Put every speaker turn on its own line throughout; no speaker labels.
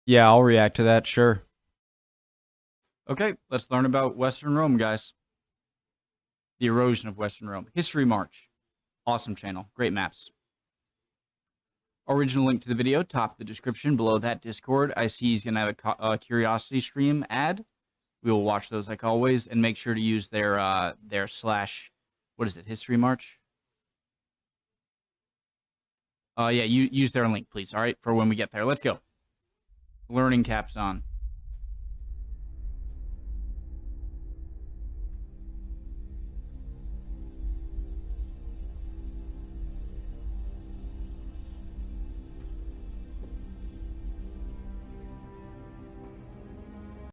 Yeah, I'll react to that, sure. Okay, let's learn about Western Rome, guys. The erosion of Western Rome. History March. Awesome channel. Great maps. Original link to the video, top of the description, below that Discord. I see he's going to have a CuriosityStream ad. We will watch those like always, and make sure to use their slash, what is it, History March? Yeah, use their link, please, all right, for when we get there. Let's go. Learning caps on.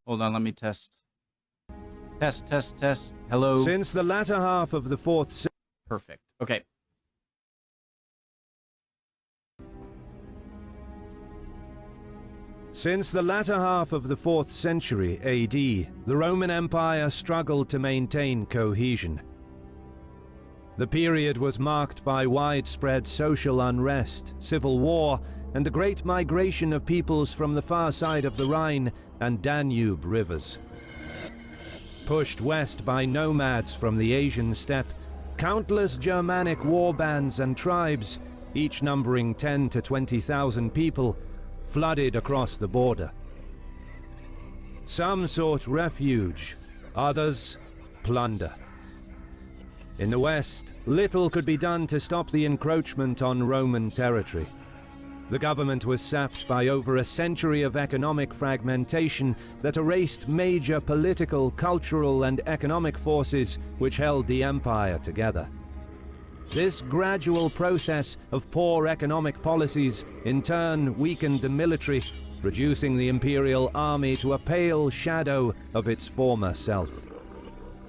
Hold on, let me test. Test. Hello.
Since the latter half of the 4th century.
Perfect. Okay.
Since the latter half of the 4th century AD, the Roman Empire struggled to maintain cohesion. The period was marked by widespread social unrest, civil war, and the great migration of peoples from the far side of the Rhine and Danube rivers. Pushed west by nomads from the Asian steppe, countless Germanic war bands and tribes, each numbering 10 to 20,000 people, flooded across the border. Some sought refuge, others plunder. In the west, little could be done to stop the encroachment on Roman territory. The government was sapped by over a century of economic fragmentation that erased major political, cultural, and economic forces which held the empire together. This gradual process of poor economic policies in turn weakened the military, reducing the imperial army to a pale shadow of its former self.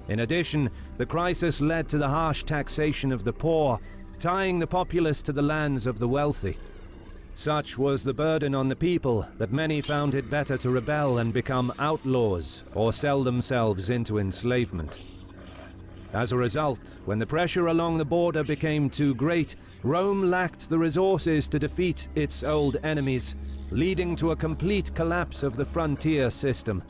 In addition, the crisis led to the harsh taxation of the poor, tying the populace to the lands of the wealthy. Such was the burden on the people that many found it better to rebel and become outlaws or sell themselves into enslavement. As a result, when the pressure along the border became too great, Rome lacked the resources to defeat its old enemies, leading to a complete collapse of the frontier system.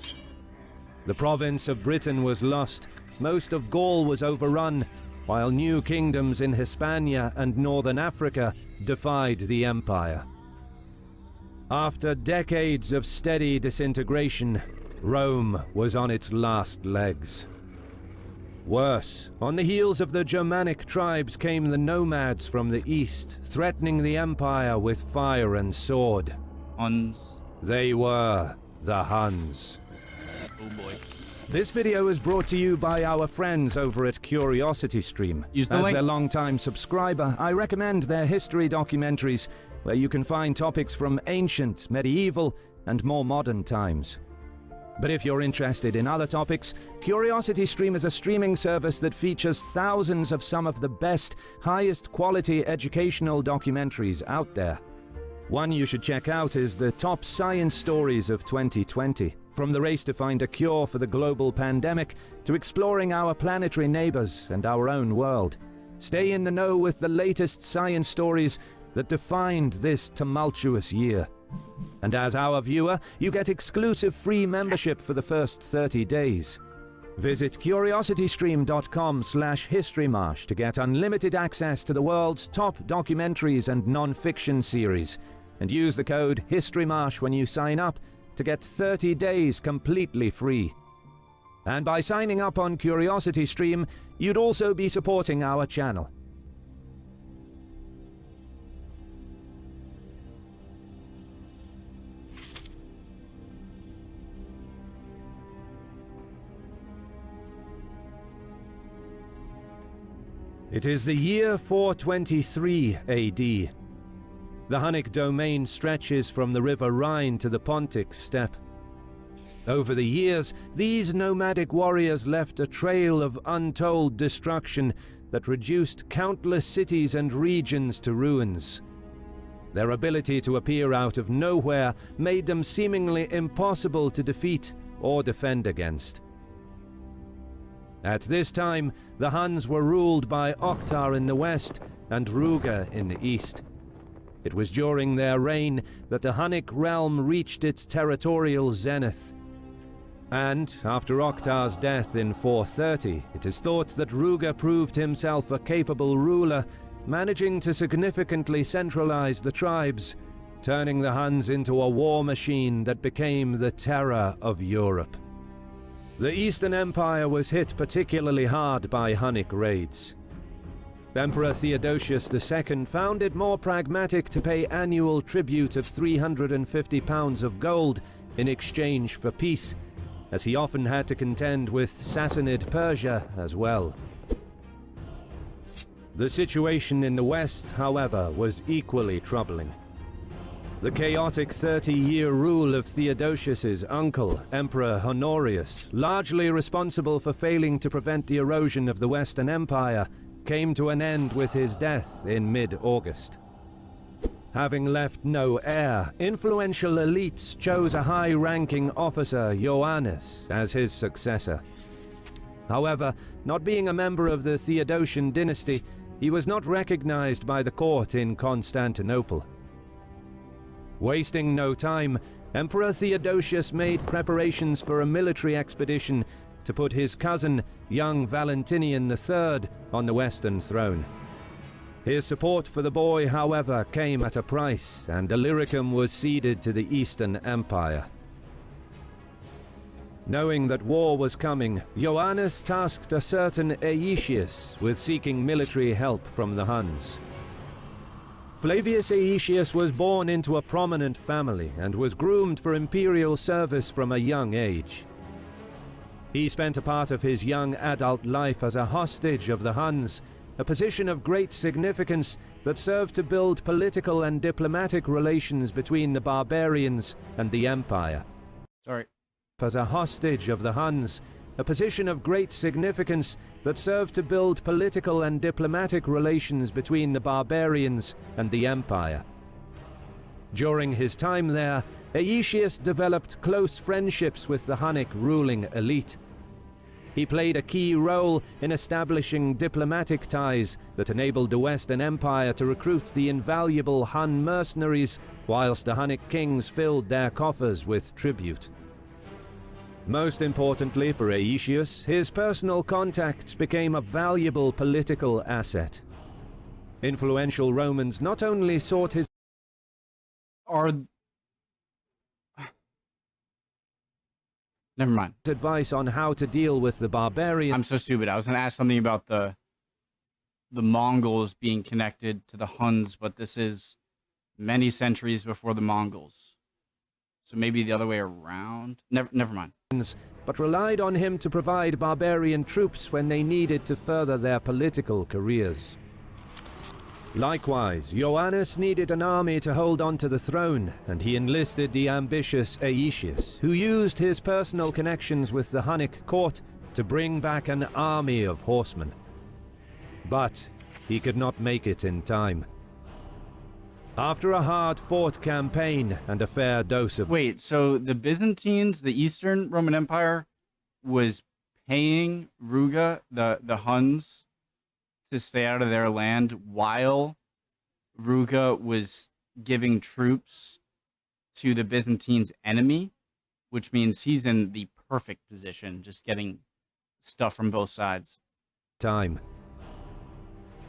The province of Britain was lost, most of Gaul was overrun, while new kingdoms in Hispania and northern Africa defied the empire. After decades of steady disintegration, Rome was on its last legs. Worse, on the heels of the Germanic tribes came the nomads from the east, threatening the empire with fire and sword.
Huns.
They were the Huns.
Oh boy.
This video is brought to you by our friends over at CuriosityStream.
Use the
As
link.
their longtime subscriber, I recommend their history documentaries, where you can find topics from ancient, medieval, and more modern times. But if you're interested in other topics, CuriosityStream is a streaming service that features thousands of some of the best, highest quality educational documentaries out there. One you should check out is the top science stories of 2020. From the race to find a cure for the global pandemic, to exploring our planetary neighbors and our own world. Stay in the know with the latest science stories that defined this tumultuous year. And as our viewer, you get exclusive free membership for the first 30 days. Visit curiositystream.com/historymarsh to get unlimited access to the world's top documentaries and non-fiction series, and use the code HISTORYMARSH when you sign up to get 30 days completely free. And by signing up on CuriosityStream, you'd also be supporting our channel. It is the year 423 AD. The Hunnic domain stretches from the river Rhine to the Pontic steppe. Over the years, these nomadic warriors left a trail of untold destruction that reduced countless cities and regions to ruins. Their ability to appear out of nowhere made them seemingly impossible to defeat or defend against. At this time, the Huns were ruled by Oktar in the west and Ruga in the east. It was during their reign that the Hunnic realm reached its territorial zenith. And, after Oktar's death in 430, it is thought that Ruga proved himself a capable ruler, managing to significantly centralize the tribes, turning the Huns into a war machine that became the terror of Europe. The Eastern Empire was hit particularly hard by Hunnic raids. Emperor Theodosius II found it more pragmatic to pay annual tribute of 350 pounds of gold in exchange for peace, as he often had to contend with Sassanid Persia as well. The situation in the west, however, was equally troubling. The chaotic 30-year rule of Theodosius's uncle, Emperor Honorius, largely responsible for failing to prevent the erosion of the Western Empire, came to an end with his death in mid-August. Having left no heir, influential elites chose a high-ranking officer, Ioannis, as his successor. However, not being a member of the Theodosian dynasty, he was not recognized by the court in Constantinople. Wasting no time, Emperor Theodosius made preparations for a military expedition to put his cousin, young Valentinian III, on the Western throne. His support for the boy, however, came at a price, and Illyricum was ceded to the Eastern Empire. Knowing that war was coming, Ioannis tasked a certain Aetius with seeking military help from the Huns. Flavius Aetius was born into a prominent family and was groomed for imperial service from a young age. He spent a part of his young adult life as a hostage of the Huns, a position of great significance that served to build political and diplomatic relations between the barbarians and the Empire. As a hostage of the Huns, a position of great significance that served to build political and diplomatic relations between the barbarians and the Empire. During his time there, Aetius developed close friendships with the Hunnic ruling elite. He played a key role in establishing diplomatic ties that enabled the Western Empire to recruit the invaluable Hun mercenaries, whilst the Hunnic kings filled their coffers with tribute. Most importantly for Aetius, his personal contacts became a valuable political asset. Influential Romans not only sought his
Never mind.
advice on how to deal with the barbarians.
I'm so stupid. I was going to ask something about the Mongols being connected to the Huns, but this is many centuries before the Mongols. So maybe the other way around? Never mind.
But relied on him to provide barbarian troops when they needed to further their political careers. Likewise, Ioannis needed an army to hold on to the throne, and he enlisted the ambitious Aetius, who used his personal connections with the Hunnic court to bring back an army of horsemen. But he could not make it in time. After a hard-fought campaign and a fair dose of...
Wait, so the Byzantines, the Eastern Roman Empire, was paying Ruga, the Huns, to stay out of their land while Ruga was giving troops to the Byzantines' enemy, which means he's in the perfect position, just getting stuff from both sides.
time.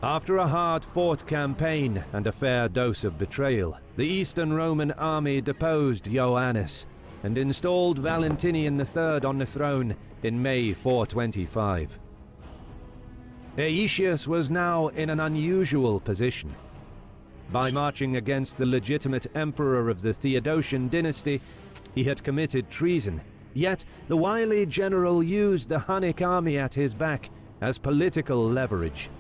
After a hard-fought campaign and a fair dose of betrayal, the Eastern Roman army deposed Ioannis and installed Valentinian III on the throne in May 425. Aetius was now in an unusual position. By marching against the legitimate emperor of the Theodosian dynasty, he had committed treason, yet the wily general used the Hunnic army at his back as political leverage.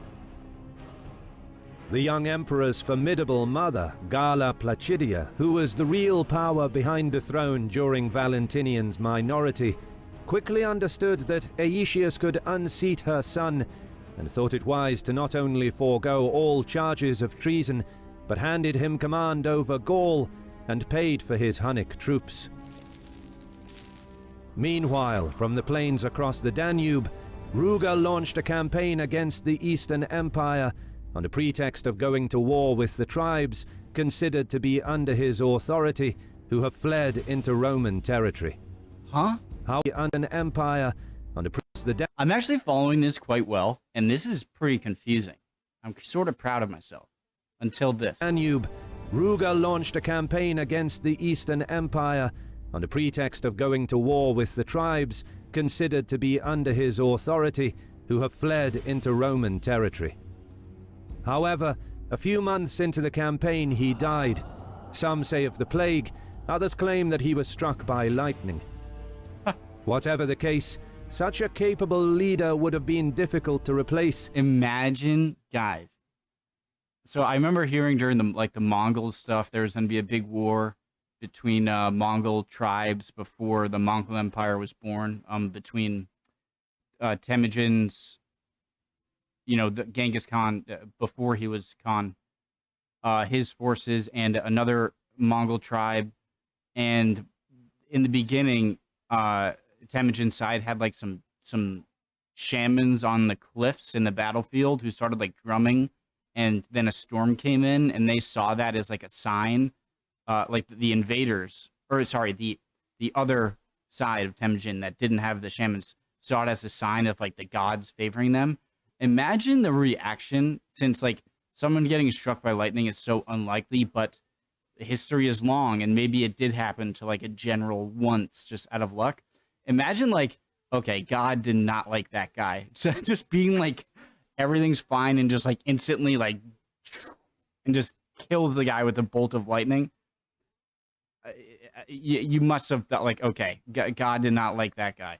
The young emperor's formidable mother, Galla Placidia, who was the real power behind the throne during Valentinian's minority, quickly understood that Aetius could unseat her son, and thought it wise to not only forego all charges of treason, but handed him command over Gaul and paid for his Hunnic troops. Meanwhile, from the plains across the Danube, Ruga launched a campaign against the Eastern Empire on the pretext of going to war with the tribes, considered to be under his authority who have fled into Roman territory.
Huh?
How under an empire under the
I'm actually following this quite well, and this is pretty confusing. I'm sort of proud of myself. Until this.
Danube, Ruger launched a campaign against the Eastern Empire under pretext of going to war with the tribes considered to be under his authority who have fled into Roman territory. However, a few months into the campaign he died. Some say of the plague, others claim that he was struck by lightning. Whatever the case, such a capable leader would have been difficult to replace.
Imagine, guys. So I remember hearing during the Mongol stuff, there was going to be a big war between Mongol tribes before the Mongol Empire was born, between Temujin's, the Genghis Khan, before he was Khan, his forces, and another Mongol tribe. And in the beginning, Temujin's side had like some shamans on the cliffs in the battlefield who started like drumming, and then a storm came in, and they saw that as like a sign, like the invaders, or sorry, the other side of Temujin that didn't have the shamans saw it as a sign of like the gods favoring them. Imagine the reaction, since like someone getting struck by lightning is so unlikely, but history is long, and maybe it did happen to like a general once just out of luck. Imagine like, okay, God did not like that guy. So just being like, everything's fine, and just like instantly like, and just kills the guy with a bolt of lightning. You must have felt like, okay, God did not like that guy.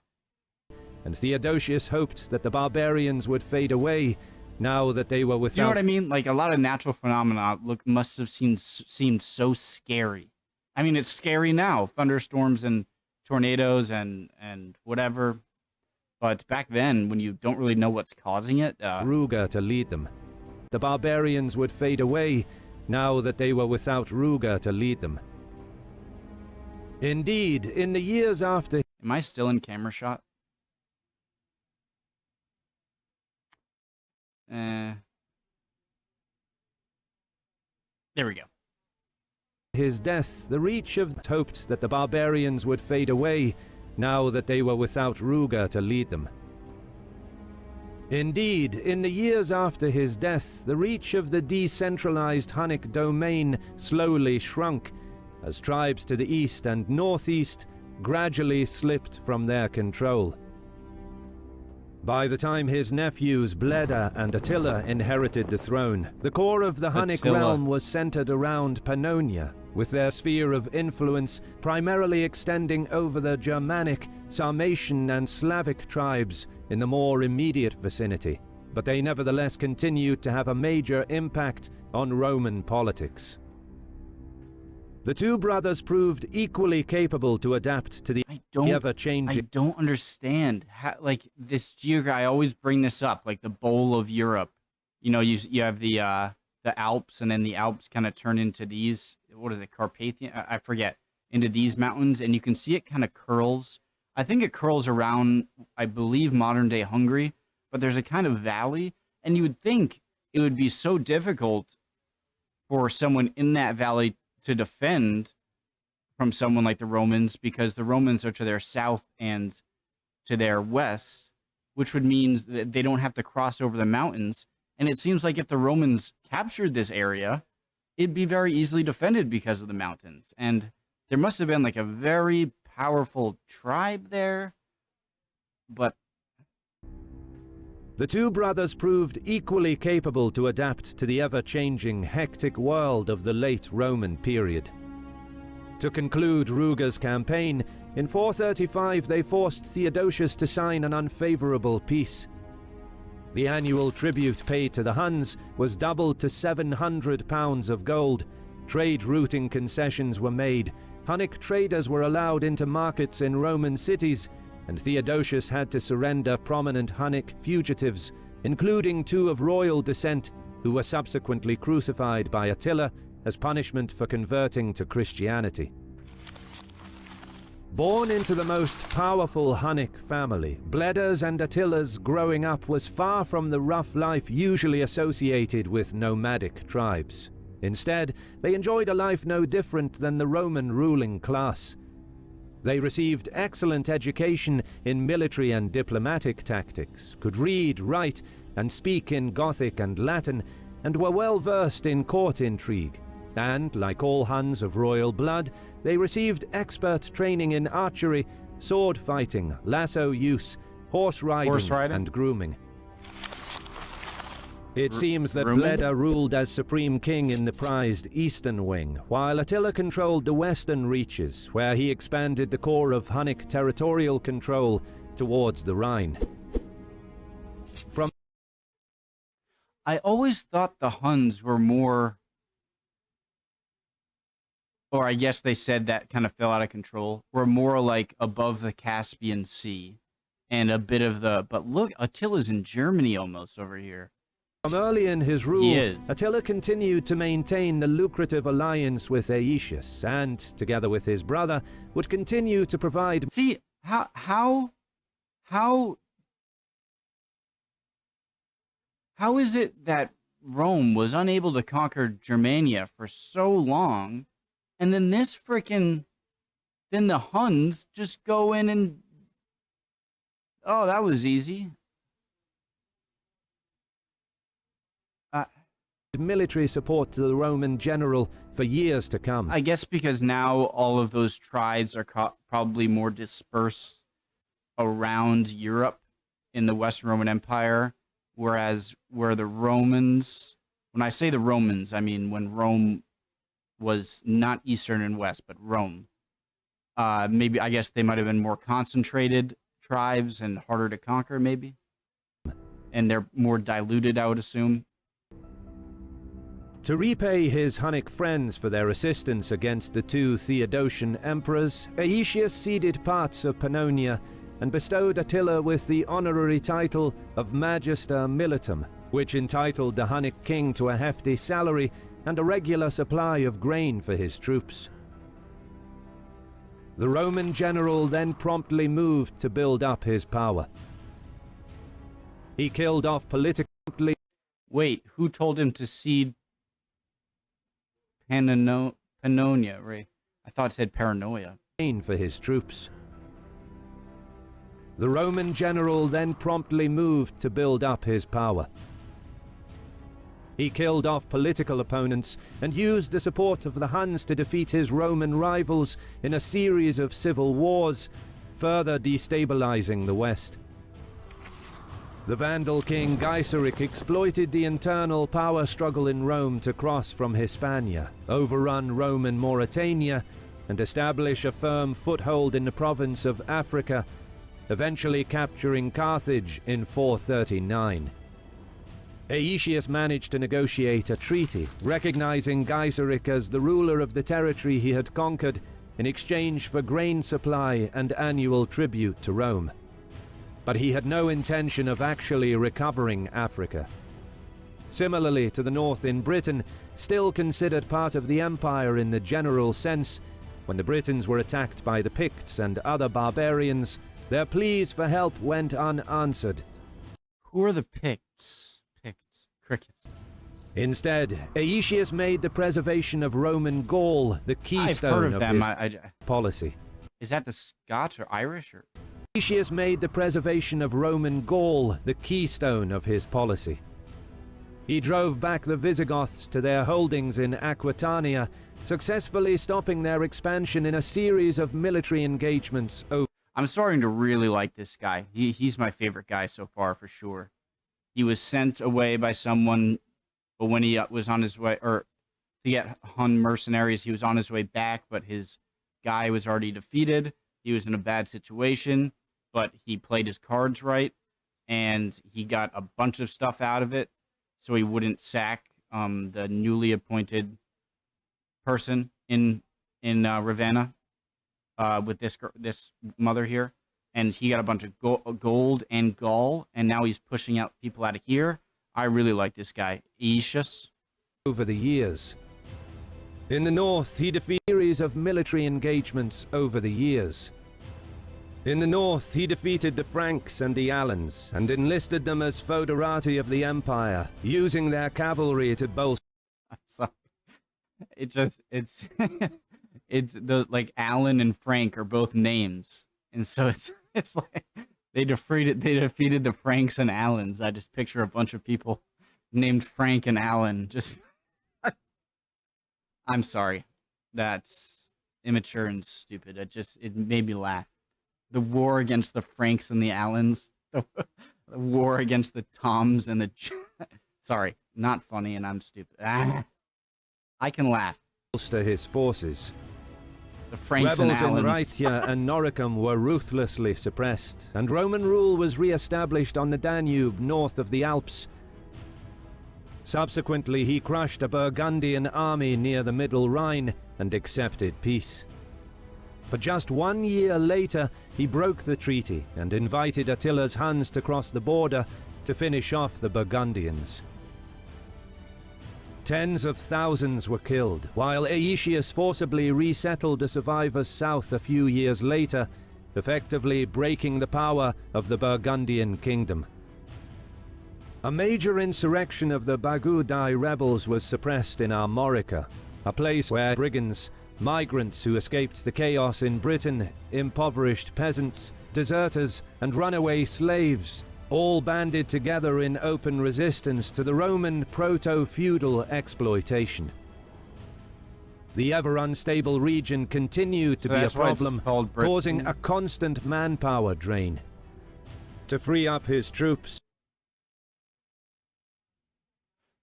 And Theodosius hoped that the barbarians would fade away now that they were without...
You know what I mean? Like a lot of natural phenomena must have seemed so scary. I mean, it's scary now. Thunderstorms and tornadoes and whatever. But back then, when you don't really know what's causing it...
Ruger to lead them. The barbarians would fade away now that they were without Ruger to lead them. Indeed, in the years after...
Am I still in camera shot? There we go.
His death, the reach of hoped that the barbarians would fade away now that they were without Ruger to lead them. Indeed, in the years after his death, the reach of the decentralized Hunnic domain slowly shrunk, as tribes to the east and northeast gradually slipped from their control. By the time his nephews Bleda and Attila inherited the throne, the core of the Hunnic realm was centered around Pannonia, with their sphere of influence primarily extending over the Germanic, Sarmatian and Slavic tribes in the more immediate vicinity, but they nevertheless continued to have a major impact on Roman politics. The two brothers proved equally capable to adapt to the ever-changing...
I don't understand how, like, this geography. I always bring this up, like the bowl of Europe. You know, you have the Alps, and then the Alps kind of turn into these, what is it, Carpathian? I forget, into these mountains, and you can see it kind of curls. I think it curls around, I believe, modern-day Hungary, but there's a kind of valley, and you would think it would be so difficult for someone in that valley to defend from someone like the Romans, because the Romans are to their south and to their west, which would mean that they don't have to cross over the mountains. And it seems like if the Romans captured this area, it'd be very easily defended because of the mountains. And there must have been like a very powerful tribe there, but...
The two brothers proved equally capable to adapt to the ever-changing, hectic world of the late Roman period. To conclude Ruger's campaign, in 435 they forced Theodosius to sign an unfavorable peace. The annual tribute paid to the Huns was doubled to 700 pounds of gold. Trade routing concessions were made. Hunnic traders were allowed into markets in Roman cities, and Theodosius had to surrender prominent Hunnic fugitives, including two of royal descent, who were subsequently crucified by Attila as punishment for converting to Christianity. Born into the most powerful Hunnic family, Bleda's and Attila's growing up was far from the rough life usually associated with nomadic tribes. Instead, they enjoyed a life no different than the Roman ruling class. They received excellent education in military and diplomatic tactics, could read, write, and speak in Gothic and Latin, and were well versed in court intrigue. And, like all Huns of royal blood, they received expert training in archery, sword fighting, lasso use, horse riding, and grooming. It seems that Bleda ruled as supreme king in the prized eastern wing, while Attila controlled the western reaches, where he expanded the core of Hunnic territorial control towards the Rhine.
I always thought the Huns were more, or I guess they said that kind of fell out of control, were more like above the Caspian Sea and a bit of the, but look, Attila's in Germany almost over here.
From early in his rule, Attila continued to maintain the lucrative alliance with Aetius and, together with his brother, would continue to provide...
See, how is it that Rome was unable to conquer Germania for so long, and then then the Huns just go in and... Oh, that was easy.
Military support to the Roman general for years to come.
I guess because now all of those tribes are probably more dispersed around Europe in the Western Roman Empire, whereas where the Romans, when I say the Romans, I mean when Rome was not Eastern and West, but Rome. Maybe, I guess they might have been more concentrated tribes and harder to conquer, maybe. And they're more diluted, I would assume.
To repay his Hunnic friends for their assistance against the two Theodosian emperors, Aetius ceded parts of Pannonia and bestowed Attila with the honorary title of Magister Militum, which entitled the Hunnic king to a hefty salary and a regular supply of grain for his troops. The Roman general then promptly moved to build up his power. He killed off politically...
Wait, who told him to cede Pannonia, right? I thought it said paranoia.
For his troops. The Roman general then promptly moved to build up his power. He killed off political opponents and used the support of the Huns to defeat his Roman rivals in a series of civil wars, further destabilizing the West. The Vandal king Gaiseric exploited the internal power struggle in Rome to cross from Hispania, overrun Roman Mauritania, and establish a firm foothold in the province of Africa, eventually capturing Carthage in 439. Aetius managed to negotiate a treaty, recognizing Gaiseric as the ruler of the territory he had conquered in exchange for grain supply and annual tribute to Rome. But he had no intention of actually recovering Africa. Similarly to the north in Britain, still considered part of the empire in the general sense, when the Britons were attacked by the Picts and other barbarians, their pleas for help went unanswered.
Who are the Picts? Crickets.
Instead, Aetius made the preservation of Roman Gaul the keystone of his policy.
Is that the Scots or Irish? Or?
Aetius made the preservation of Roman Gaul the keystone of his policy. He drove back the Visigoths to their holdings in Aquitania, successfully stopping their expansion in a series of military engagements over...
I'm starting to really like this guy. He's my favorite guy so far, for sure. He was sent away by someone, but when he was on his way, or to get Hun mercenaries, he was on his way back, but his guy was already defeated. He was in a bad situation, but he played his cards right, and he got a bunch of stuff out of it, so he wouldn't sack the newly appointed person in Ravenna with this mother here. And he got a bunch of gold and Gaul, and now he's pushing out people out of here. I really like this guy, Aetius.
Over the years. In the north, he defeated a series of military engagements over the years. In the north, he defeated the Franks and the Alans, and enlisted them as foederati of the empire, using their cavalry to bolster...
It just it's it's the like Alan and Frank are both names, and so it's like they defeated the Franks and Allens. I just picture a bunch of people named Frank and Alan. Just I'm sorry, that's immature and stupid. It made me laugh. The war against the Franks and the Allens, the war against the Toms and the sorry, not funny, and I'm stupid. I can laugh.
To his forces.
The Franks
Rebels
and
in
Allens.
Rhaetia and Noricum were ruthlessly suppressed, and Roman rule was re-established on the Danube north of the Alps. Subsequently, he crushed a Burgundian army near the Middle Rhine and accepted peace. But just 1 year later, he broke the treaty and invited Attila's Huns to cross the border to finish off the Burgundians. Tens of thousands were killed, while Aetius forcibly resettled the survivors south a few years later, effectively breaking the power of the Burgundian kingdom. A major insurrection of the Bagudai rebels was suppressed in Armorica, a place where brigands, migrants who escaped the chaos in Britain, impoverished peasants, deserters, and runaway slaves all banded together in open resistance to the Roman proto-feudal exploitation. The ever-unstable region continued to be a problem, causing a constant manpower drain. To free up his troops...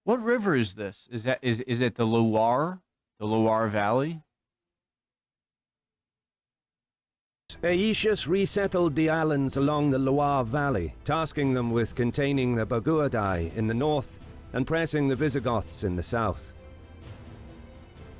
What river is this? Is it the Loire? The Loire Valley?
Aetius resettled the Alans along the Loire Valley, tasking them with containing the Bagudai in the north and pressing the Visigoths in the south.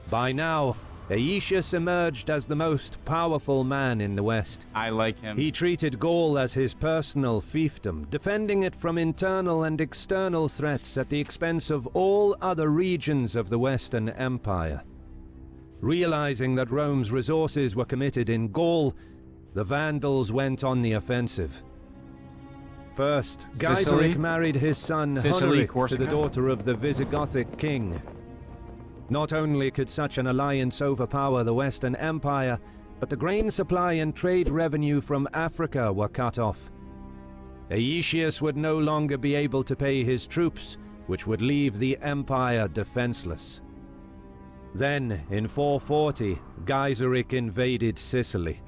By now, Aetius emerged as the most powerful man in the west.
I like him.
He treated Gaul as his personal fiefdom, defending it from internal and external threats at the expense of all other regions of the Western Empire. Realizing that Rome's resources were committed in Gaul, the Vandals went on the offensive. First, Gaiseric married his son Hunneric to the daughter of the Visigothic king. Not only could such an alliance overpower the Western Empire, but the grain supply and trade revenue from Africa were cut off. Aetius would no longer be able to pay his troops, which would leave the empire defenseless. Then, in 440, Gaiseric invaded Sicily.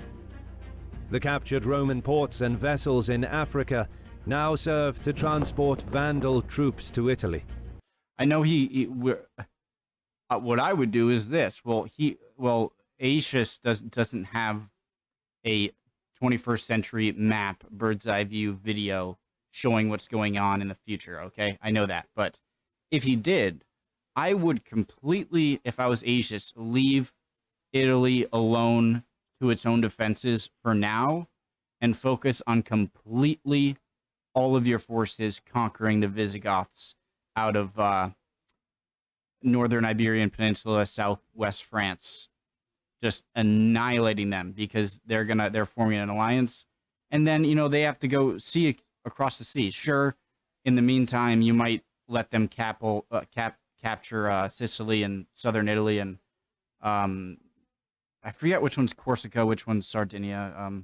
The captured Roman ports and vessels in Africa now served to transport Vandal troops to Italy.
I know what I would do is this. Aetius doesn't have a 21st century map, bird's eye view video showing what's going on in the future, okay? I know that. But if he did, I would completely, if I was Aetius, leave Italy alone to its own defenses for now and focus on completely all of your forces conquering the Visigoths out of northern Iberian Peninsula, southwest France, just annihilating them because they're forming an alliance, and then they have to go across the sea. Sure, in the meantime, you might let them capture Sicily and southern Italy, and I forget which one's Corsica, which one's Sardinia.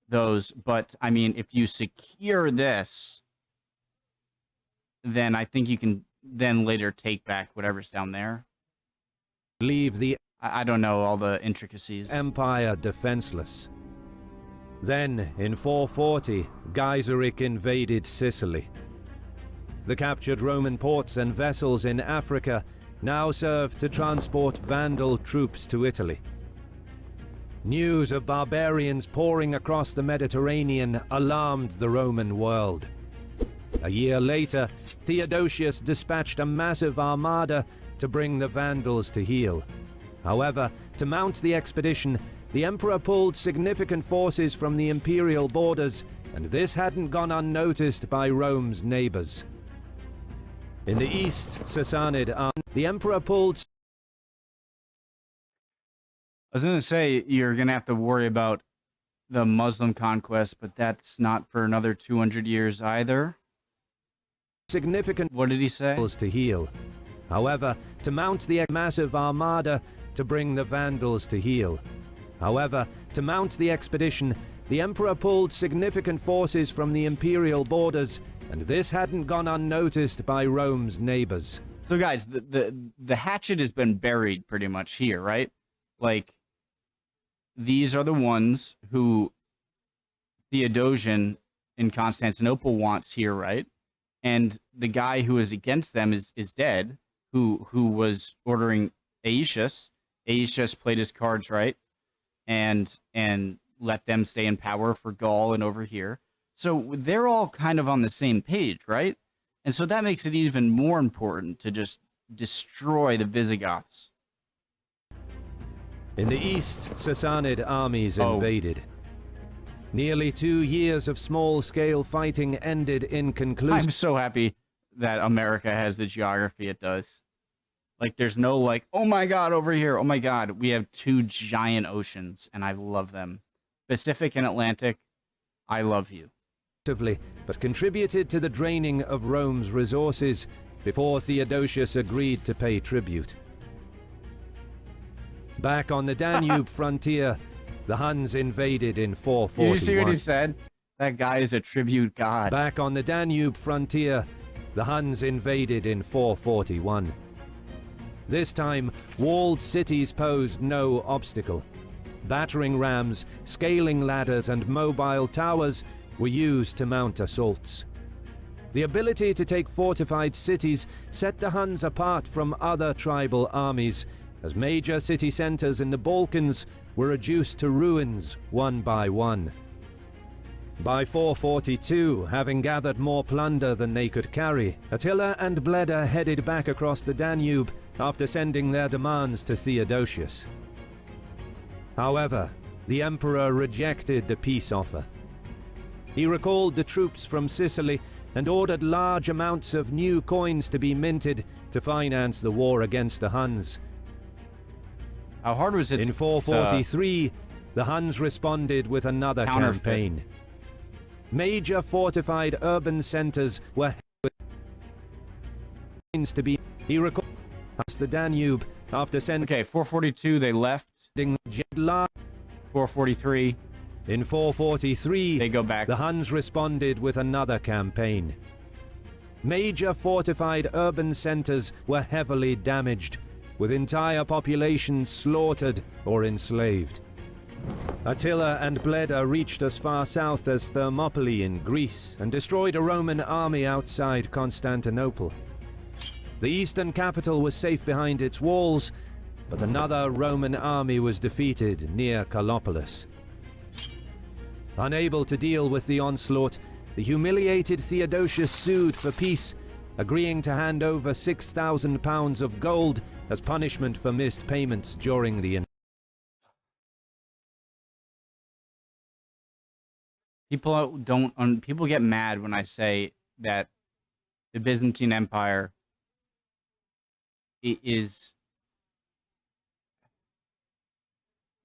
Those, but I mean, if you secure this, then I think you can then later take back whatever's down there.
Leave the
I don't know all the intricacies.
empire defenseless. Then, in 440, Gaiseric invaded Sicily. The captured Roman ports and vessels in Africa now served to transport Vandal troops to Italy. News of barbarians pouring across the Mediterranean alarmed the Roman world. A year later, Theodosius dispatched a massive armada to bring the Vandals to heel. However, to mount the expedition, the emperor pulled significant forces from the imperial borders, and this hadn't gone unnoticed by Rome's neighbors. In the east, Sassanid army, the emperor pulled...
I was going to say, you're going to have to worry about the Muslim conquest, but that's not for another 200 years either.
significant
What did he say?
to heal. However, to mount the massive armada to bring the Vandals to heel. However, to mount the expedition, the Emperor pulled significant forces from the imperial borders, and this hadn't gone unnoticed by Rome's neighbors.
So guys, the hatchet has been buried pretty much here, right? Like, these are the ones who Theodosian in Constantinople wants here, right? And the guy who is against them is dead, who was ordering Aetius. Aetius played his cards right and let them stay in power for Gaul and over here. So they're all kind of on the same page, right? And so that makes it even more important to just destroy the Visigoths.
In the east, Sassanid armies invaded. Nearly 2 years of small-scale fighting ended inconclusive.
I'm so happy that America has the geography it does. Like, there's no, like, oh my god, over here, oh my god. We have 2 giant oceans, and I love them. Pacific and Atlantic, I love you.
But contributed to the draining of Rome's resources before Theodosius agreed to pay tribute. Back on the Danube frontier, the Huns invaded in 441.
Did you see what he said? That guy is a tribute god.
Back on the Danube frontier, the Huns invaded in 441. This time, walled cities posed no obstacle. Battering rams, scaling ladders, and mobile towers were used to mount assaults. The ability to take fortified cities set the Huns apart from other tribal armies, as major city centers in the Balkans were reduced to ruins one by one. By 442, having gathered more plunder than they could carry, Attila and Bleda headed back across the Danube after sending their demands to Theodosius. However, the emperor rejected the peace offer. He recalled the troops from Sicily and ordered large amounts of new coins to be minted to finance the war against the Huns.
How hard was it?
In 443, the Huns responded with another campaign. Major fortified urban centers were to be. He recalled the Danube after sending.
Okay, 442 they left. 443.
In 443,
they go back.
The Huns responded with another campaign. Major fortified urban centers were heavily damaged, with entire populations slaughtered or enslaved. Attila and Bleda reached as far south as Thermopylae in Greece and destroyed a Roman army outside Constantinople. The eastern capital was safe behind its walls, but another Roman army was defeated near Callipolis. Unable to deal with the onslaught, the humiliated Theodosius sued for peace, agreeing to hand over 6,000 pounds of gold as punishment for missed payments during the invasion.
People get mad when I say that the Byzantine Empire is.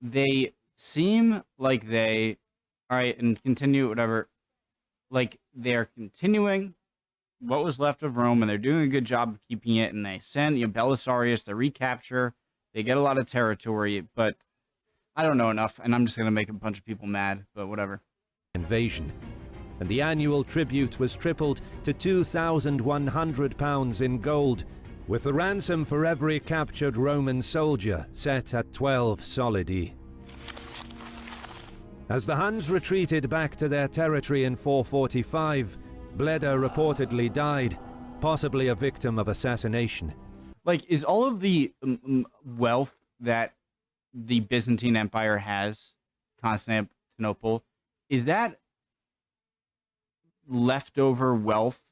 They seem like they, all right, and continue whatever. Like they're continuing what was left of Rome, and they're doing a good job of keeping it. And they send Belisarius to recapture. They get a lot of territory, but I don't know enough, and I'm just gonna make a bunch of people mad. But whatever.
Invasion, and the annual tribute was tripled to 2,100 pounds in gold, with the ransom for every captured Roman soldier set at 12 solidi. As the Huns retreated back to their territory in 445, Bleda reportedly died, possibly a victim of assassination.
Like, is all of the wealth that the Byzantine Empire has, Constantinople, is that leftover wealth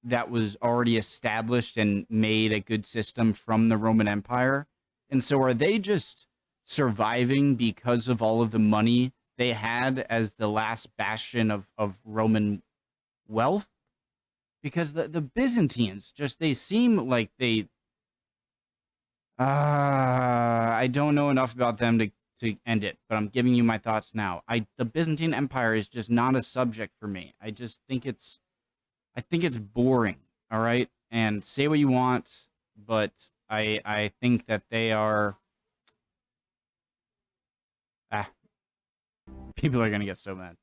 that was already established and made a good system from the Roman Empire? And so are they just surviving because of all of the money they had as the last bastion of Roman wealth? Because the Byzantines, they seem like they... I don't know enough about them to end it, but I'm giving you my thoughts now. The Byzantine Empire is just not a subject for me. I think it's boring, all right? And say what you want. but I think that they are. People are gonna get so mad.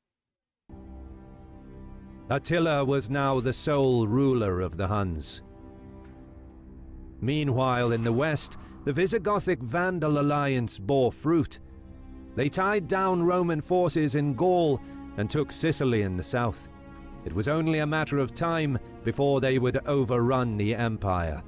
Attila was now the sole ruler of the Huns. Meanwhile, in the west, the Visigothic Vandal alliance bore fruit. They tied down Roman forces in Gaul and took Sicily in the south. It was only a matter of time before they would overrun the empire.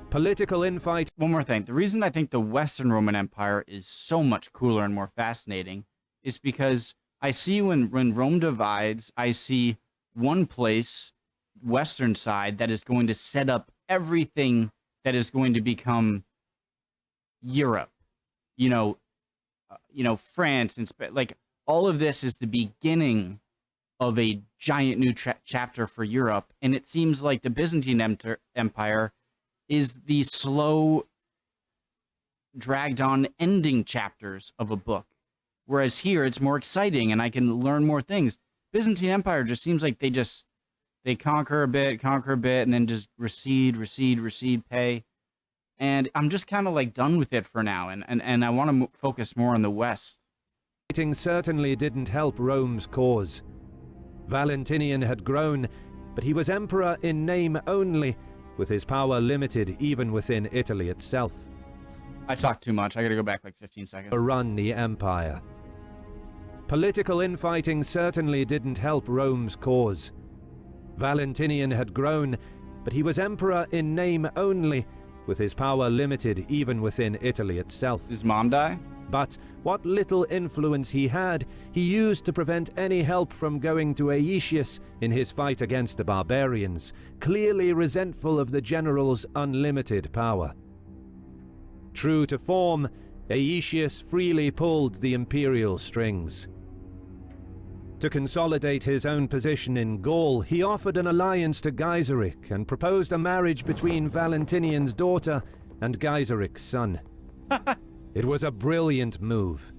Political infight.
One more thing. The reason I think the Western Roman Empire is so much cooler and more fascinating is because I see when Rome divides, I see one place, Western side, that is going to set up everything that is going to become Europe. France and like all of this is the beginning of a giant new chapter for Europe, and it seems like the Byzantine Empire is the slow, dragged-on ending chapters of a book, whereas here it's more exciting and I can learn more things. Byzantine Empire just seems like they conquer a bit, and then just recede, pay. And I'm just kind of like done with it for now, and I want to focus more on the West.
Fighting certainly didn't help Rome's cause. Valentinian had grown, but he was emperor in name only, with his power limited even within Italy itself.
I talked too much. I gotta go back like 15 seconds.
Run the empire. Political infighting certainly didn't help Rome's cause. Valentinian had grown, but he was emperor in name only, with his power limited even within Italy itself.
Does Mom die?
But what little influence he had, he used to prevent any help from going to Aetius in his fight against the barbarians, clearly resentful of the general's unlimited power. True to form, Aetius freely pulled the imperial strings. To consolidate his own position in Gaul, he offered an alliance to Gaiseric and proposed a marriage between Valentinian's daughter and Gaiseric's son. It was a brilliant move.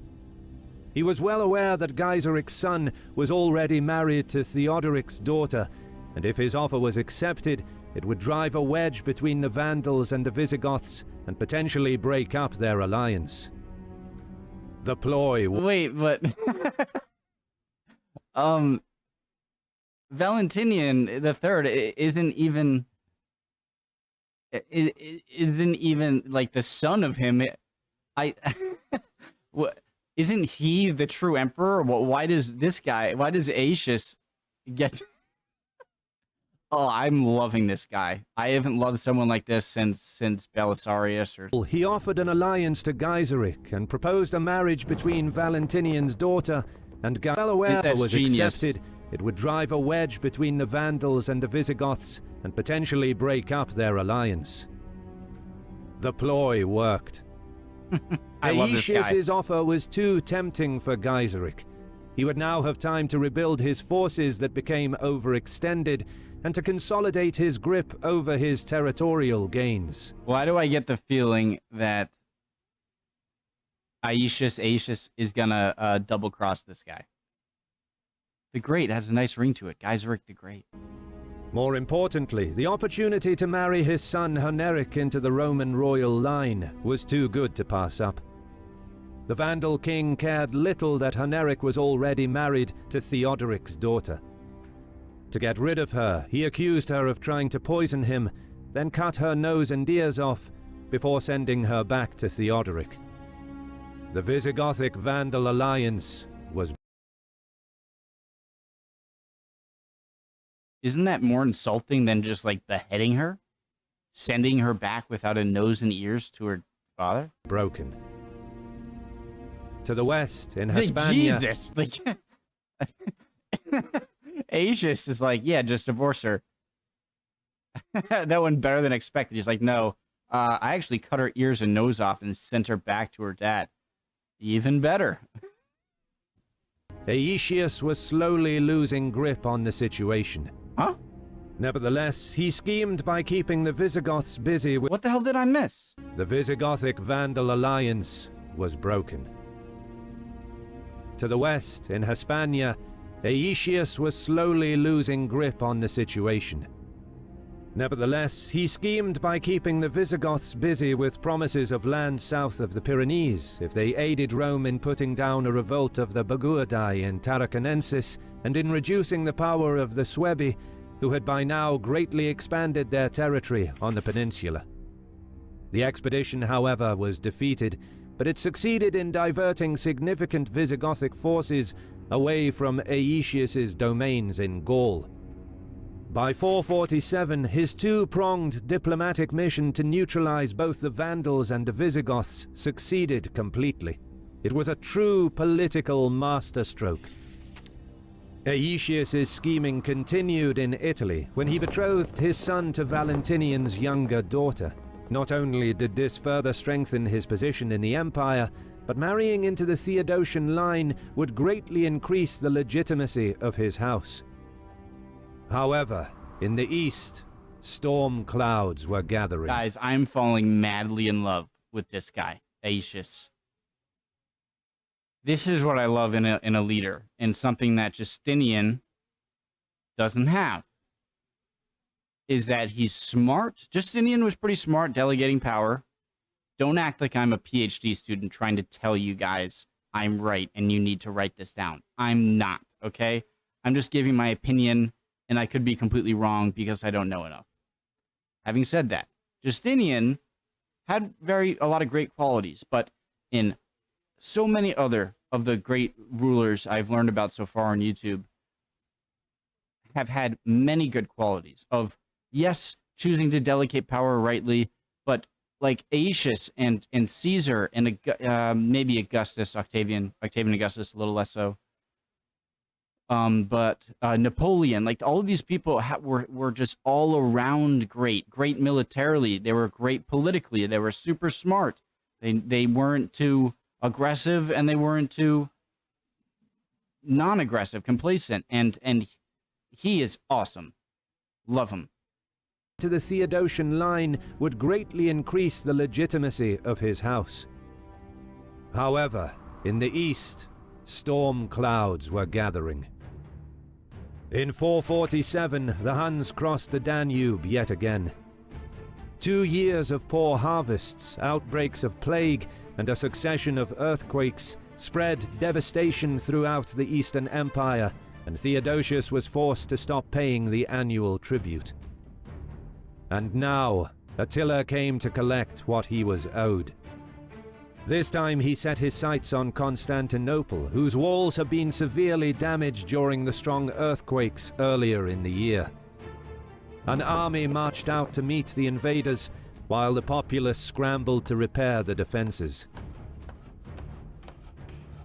He was well aware that Gaiseric's son was already married to Theodoric's daughter, and if his offer was accepted, it would drive a wedge between the Vandals and the Visigoths and potentially break up their alliance. The ploy...
Wait, but... Valentinian the Third isn't even like the son of him. Isn't he the true emperor? Why does Aetius get... Oh, I'm loving this guy. I haven't loved someone like this since Belisarius.
He offered an alliance to Gaiseric and proposed a marriage between Valentinian's daughter and Gaiseric was accepted. It would drive a wedge between the Vandals and the Visigoths and potentially break up their alliance. The ploy worked. Aetius's offer was too tempting for Gaiseric. He would now have time to rebuild his forces that became overextended and to consolidate his grip over his territorial gains.
Why do I get the feeling that Aetius is gonna double-cross this guy? The Great has a nice ring to it. Gaiseric the Great.
More importantly, the opportunity to marry his son Hunneric into the Roman royal line was too good to pass up. The Vandal king cared little that Hunneric was already married to Theodoric's daughter. To get rid of her, he accused her of trying to poison him, then cut her nose and ears off before sending her back to Theodoric. The Visigothic Vandal alliance was...
Isn't that more insulting than just like beheading her? Sending her back without a nose and ears to her father?
broken. To the west, in Hispania...
Jesus! Like... Aetius is like, yeah, just divorce her. That went better than expected. He's like, no, I actually cut her ears and nose off and sent her back to her dad. Even better.
Aetius was slowly losing grip on the situation.
Huh?
Nevertheless, he schemed by keeping the Visigoths busy with...
What the hell did I miss?
The Visigothic Vandal alliance was broken. To the west, in Hispania, Aetius was slowly losing grip on the situation. Nevertheless, he schemed by keeping the Visigoths busy with promises of land south of the Pyrenees if they aided Rome in putting down a revolt of the Bagaudae in Tarraconensis and in reducing the power of the Suebi, who had by now greatly expanded their territory on the peninsula. The expedition, however, was defeated, but it succeeded in diverting significant Visigothic forces away from Aetius's domains in Gaul. By 447, his two-pronged diplomatic mission to neutralize both the Vandals and the Visigoths succeeded completely. It was a true political masterstroke. Aetius's scheming continued in Italy when he betrothed his son to Valentinian's younger daughter. Not only did this further strengthen his position in the empire, but marrying into the Theodosian line would greatly increase the legitimacy of his house. However, in the east, storm clouds were gathering.
Guys, I'm falling madly in love with this guy, Aetius. This is what I love in a leader, and something that Justinian doesn't have, is that he's smart. Justinian was pretty smart delegating power. Don't act like I'm a PhD student trying to tell you guys I'm right and you need to write this down. I'm not, okay? I'm just giving my opinion, and I could be completely wrong because I don't know enough. Having said that, Justinian had a lot of great qualities, but in so many other of the great rulers I've learned about so far on YouTube have had many good qualities of, yes, choosing to delegate power rightly, but like Aetius and Caesar and maybe Augustus, Octavian Augustus, a little less so. But Napoleon, like all of these people were just all around great militarily. They were great politically. They were super smart. They weren't too aggressive and they weren't too non-aggressive, complacent. And he is awesome. Love him.
To the Theodosian line would greatly increase the legitimacy of his house. However, in the east, storm clouds were gathering. In 447, the Huns crossed the Danube yet again. 2 years of poor harvests, outbreaks of plague, and a succession of earthquakes spread devastation throughout the Eastern Empire, and Theodosius was forced to stop paying the annual tribute. And now, Attila came to collect what he was owed. This time he set his sights on Constantinople, whose walls had been severely damaged during the strong earthquakes earlier in the year. An army marched out to meet the invaders, while the populace scrambled to repair the defenses.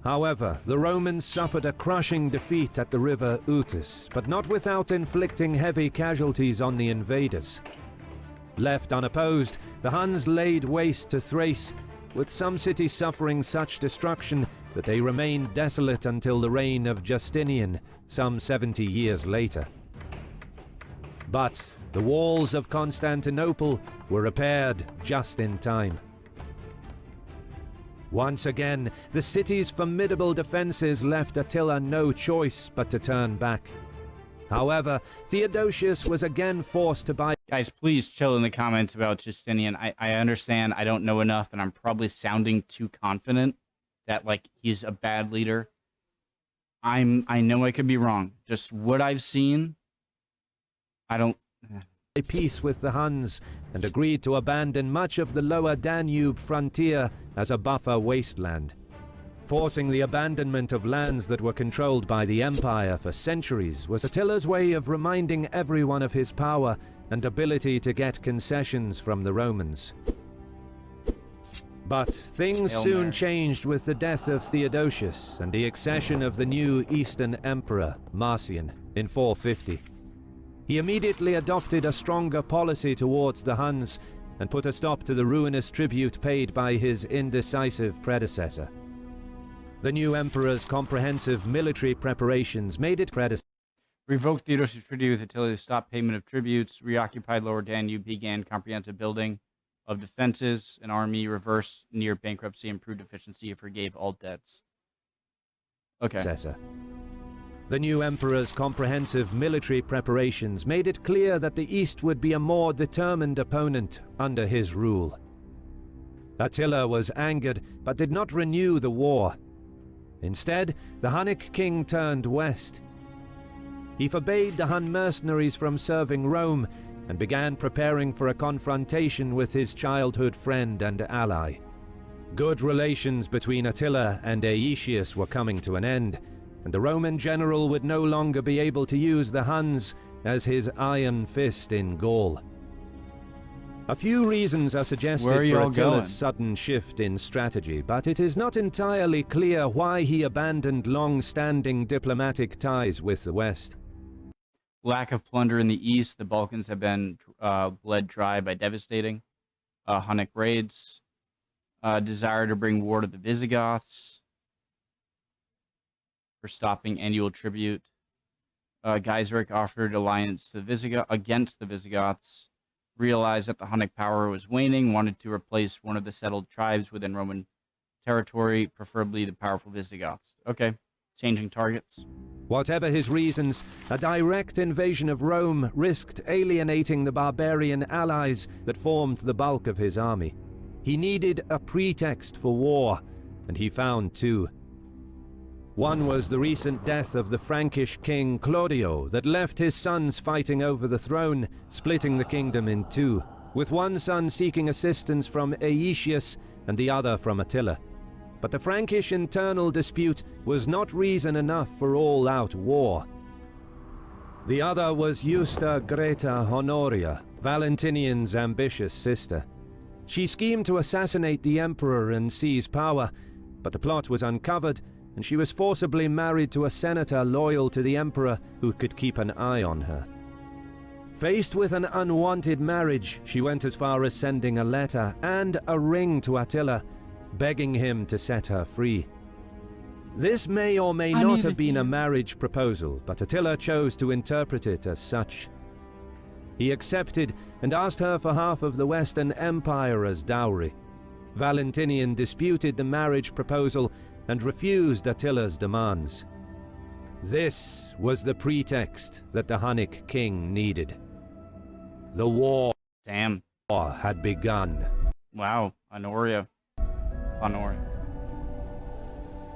However, the Romans suffered a crushing defeat at the river Utus, but not without inflicting heavy casualties on the invaders. Left unopposed, the Huns laid waste to Thrace, with some cities suffering such destruction that they remained desolate until the reign of Justinian, some 70 years later. But the walls of Constantinople were repaired just in time. Once again, the city's formidable defenses left Attila no choice but to turn back. However, Theodosius was again forced to buy...
Guys, please chill in the comments about Justinian. I understand I don't know enough, and I'm probably sounding too confident that, like, he's a bad leader. I know I could be wrong. Just what I've seen, I don't...
a peace with the Huns and agreed to abandon much of the lower Danube frontier as a buffer wasteland. Forcing the abandonment of lands that were controlled by the empire for centuries was Attila's way of reminding everyone of his power and ability to get concessions from the Romans. But things soon changed with the death of Theodosius and the accession of the new Eastern Emperor, Marcian, in 450. He immediately adopted a stronger policy towards the Huns and put a stop to the ruinous tribute paid by his indecisive predecessor. The new emperor's comprehensive military preparations made it
revoked Theodosius' treaty with Attila, stopped payment of tributes, reoccupied Lower Danube, began comprehensive building of defenses, an army, reversed near bankruptcy, improved efficiency, forgave all debts. Okay.
The new emperor's comprehensive military preparations made it clear that the East would be a more determined opponent under his rule. Attila was angered, but did not renew the war. Instead, the Hunnic king turned west. He forbade the Hun mercenaries from serving Rome and began preparing for a confrontation with his childhood friend and ally. Good relations between Attila and Aetius were coming to an end, and the Roman general would no longer be able to use the Huns as his iron fist in Gaul. A few reasons are suggested for Attila's sudden shift in strategy, but it is not entirely clear why he abandoned long-standing diplomatic ties with the West.
Lack of plunder in the east. The Balkans have been bled dry by devastating Hunnic raids. Desire to bring war to the Visigoths. For stopping annual tribute. Gaiseric offered alliance to against the Visigoths. Realized that the Hunnic power was waning. Wanted to replace one of the settled tribes within Roman territory, preferably the powerful Visigoths. Okay, changing targets.
Whatever his reasons, a direct invasion of Rome risked alienating the barbarian allies that formed the bulk of his army. He needed a pretext for war, and he found two. One was the recent death of the Frankish king Claudio that left his sons fighting over the throne, splitting the kingdom in two, with one son seeking assistance from Aetius and the other from Attila. But the Frankish internal dispute was not reason enough for all-out war. The other was Justa Greta Honoria, Valentinian's ambitious sister. She schemed to assassinate the emperor and seize power, but the plot was uncovered, and she was forcibly married to a senator loyal to the emperor who could keep an eye on her. Faced with an unwanted marriage, she went as far as sending a letter and a ring to Attila, begging him to set her free. This may or may not have been a marriage proposal, but Attila chose to interpret it as such. He accepted and asked her for half of the Western Empire as dowry. Valentinian disputed the marriage proposal and refused Attila's demands. This was the pretext that the Hunnic king needed. The war had begun.
Wow, Honoria.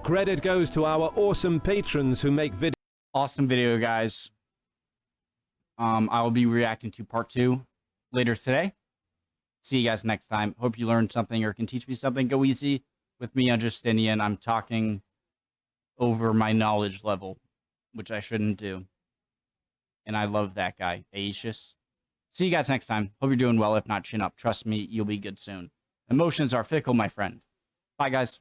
Credit goes to our awesome patrons who make videos.
Awesome video, guys. I will be reacting to part 2 later today. See you guys next time. Hope you learned something or can teach me something. Go easy with me on Justinian. I'm talking over my knowledge level, which I shouldn't do. And I love that guy, Aetius. See you guys next time. Hope you're doing well. If not, chin up. Trust me, you'll be good soon. Emotions are fickle, my friend. Bye, guys.